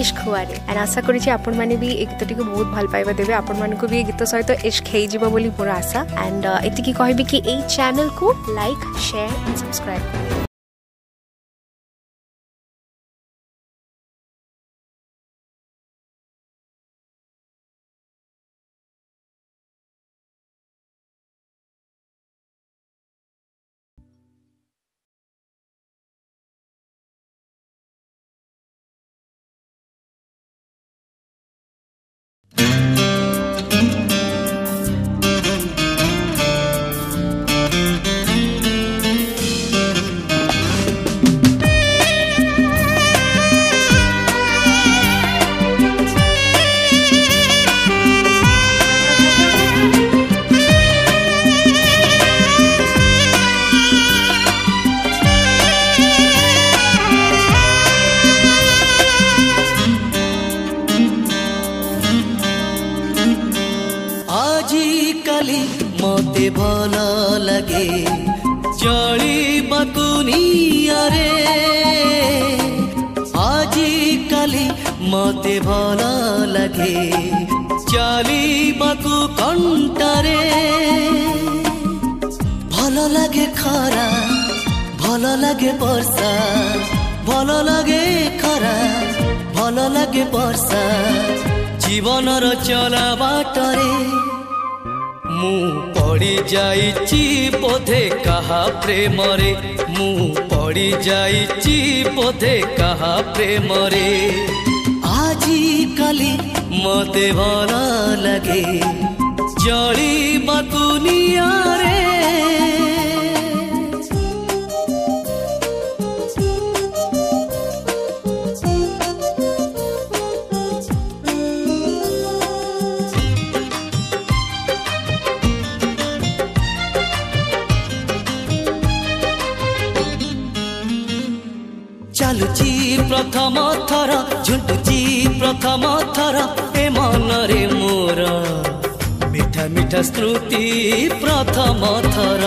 इश्क हुआरे एंड आशा करुँच आपण मैंने भी ए गीतटी को बहुत भल पाइबा देबे आपण मानक भी ए गीत सहित इश्क हेई जिवो बोली मोर आशा एंड एतिकी कहबी कि ए चैनल को लाइक शेयर एंड सब्सक्राइब मते भल लगे चलिबाकु नियारे आजी काली मते भल लगे चलिबाकु कंटारे भल लगे खरा भल लगे वर्षा भल लगे खरा भल लगे वर्षा जीवनर चला बाटरे मु पड़ी जाइची बोधे कहा प्रेम रे मु पड़ी जाइची बोधे कहा प्रेम रे आजी काली मते भल लगे चलिबाकु नियारे चालुची प्रथम थर झुंटुची प्रथम थर ए मन रे मोर मीठा मीठा स्मृति प्रथम थर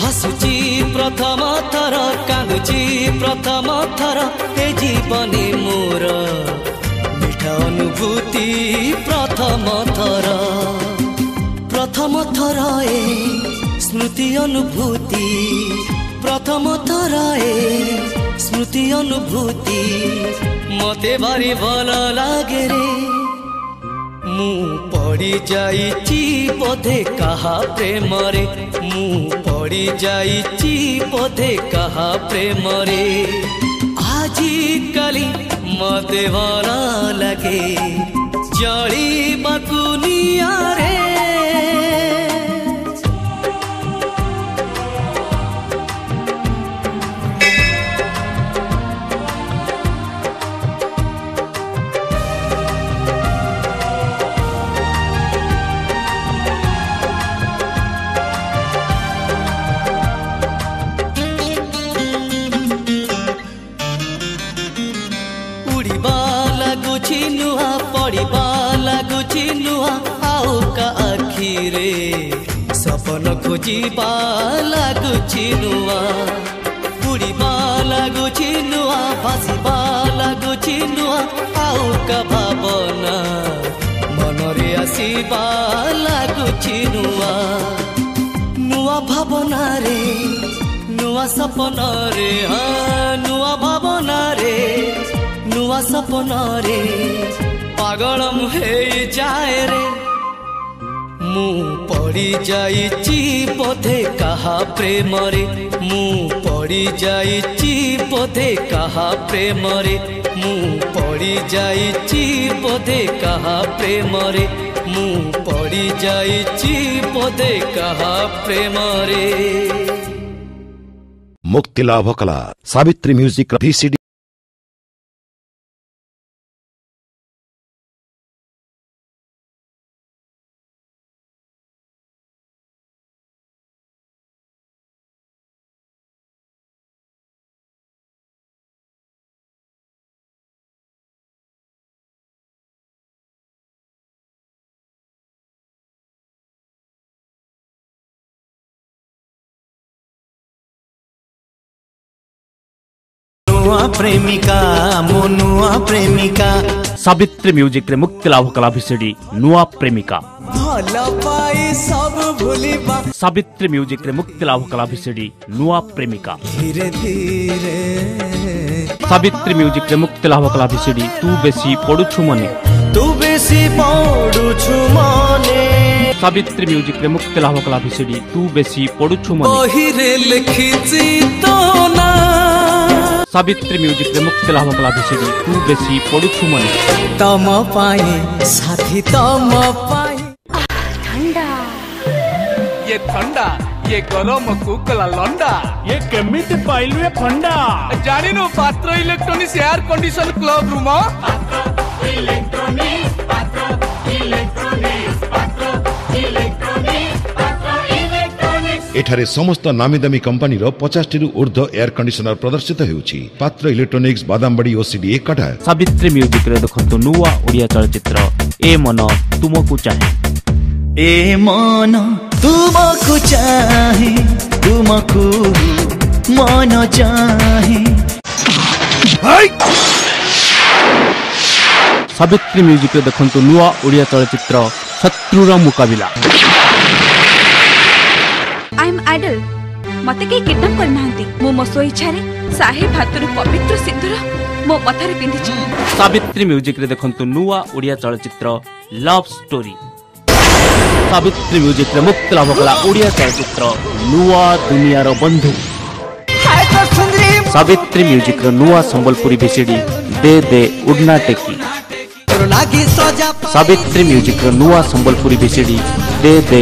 हसुची प्रथम थर कांदुची प्रथम थर ए जीवने मोर मीठा अनुभूति प्रथम थर ए स्मृति अनुभूति प्रथम थर ए स्मृति अनुभूति मते भारी भल लागे रे मु पड़ी जाइची बोधे कहा प्रेम रे मु पड़ी जाइची बोधे कहा प्रेम रे आजी काली मते भल लगे चलिबाकु नियारे सपन खोजिबा लागुछि नुआ उड़ीबा लागुछि नुआ भासीबा लागुछि नुआ आउ का भावना मनरे आसीबा लागुछि नुआ नुआ भावना रे नुआ सपन रे हाँ नुआ भावना रे नुआ सपन रे पागल मुहे जाए रे मु पड़ी जाइची बोधे कहा प्रेम रे मु पड़ी जाइची बोधे कहा प्रेम रे मु पड़ी जाइची बोधे कहा प्रेम रे मु पड़ी जाइची बोधे कहा प्रेम रे मुक्ति लाभ कला सावित्री म्यूजिक VCD प्रेमिका मो नुआ प्रेमिका सावित्री म्यूजिक रे मुक्ति लाभ कला भिसिडी नुआ प्रेमिका भल पाई सब भूलिबा सावित्री म्यूजिक रे मुक्ति लाभ कला भिसिडी नुआ प्रेमिका धीरे धीरे सावित्री म्यूजिक रे मुक्ति लाभ कला भिसिडी तू बेसी पडुछु मने तू बेसी पडुछु मने सावित्री म्यूजिक रे मुक्ति लाभ कला भिसिडी तू बेसी पडुछु मने बहिरे लिखिछि तो ना सावित्री म्यूजिक रे मुक्ति लाभ कला भिसिडी तू बेसी पडुछु मने तम पाई साथी तम पाई ठंडा ये ठंडा ये गरम कुकला लंडा ये केमिति पाइलु ए फंडा जानिनु Patra electronics air condition club room एठारे समस्त नामी दामी कंपनी 50 टी ऊर्ध्व एयर कंडीशनर प्रदर्शित होउछि पात्र इलेक्ट्रॉनिक्स बादामबाड़ी ओसीडी एकटा सावित्री म्यूजिक रे देखंतु नुआ ओडिया चलचित्र ए मन तुमको चाहे ए मन तुमको चाहे तुमको मन चाहे सावित्री म्यूजिक रे देखंतु नुआ ओडिया चलचित्र शत्रुर मुकाबिला आई एम आइडल मते के किडनैप करनांती मो मसो इच्छा रे साहेब हातରୁ पवित्र सिंदूर मो मथारे पिंधिछि सावित्री म्यूजिक रे देखंतु नुआ ओडिया चलचित्र लव स्टोरी सावित्री म्यूजिक रे मुक्ति लाभ कला ओडिया चलचित्र नुआ दुनिया रो बंधु सावित्री म्यूजिक रे नुआ संबलपुरी भिसिडी दे दे उड़ना टेकी सावित्री म्यूजिक रे नुआ संबलपुरी भिसिडी दे दे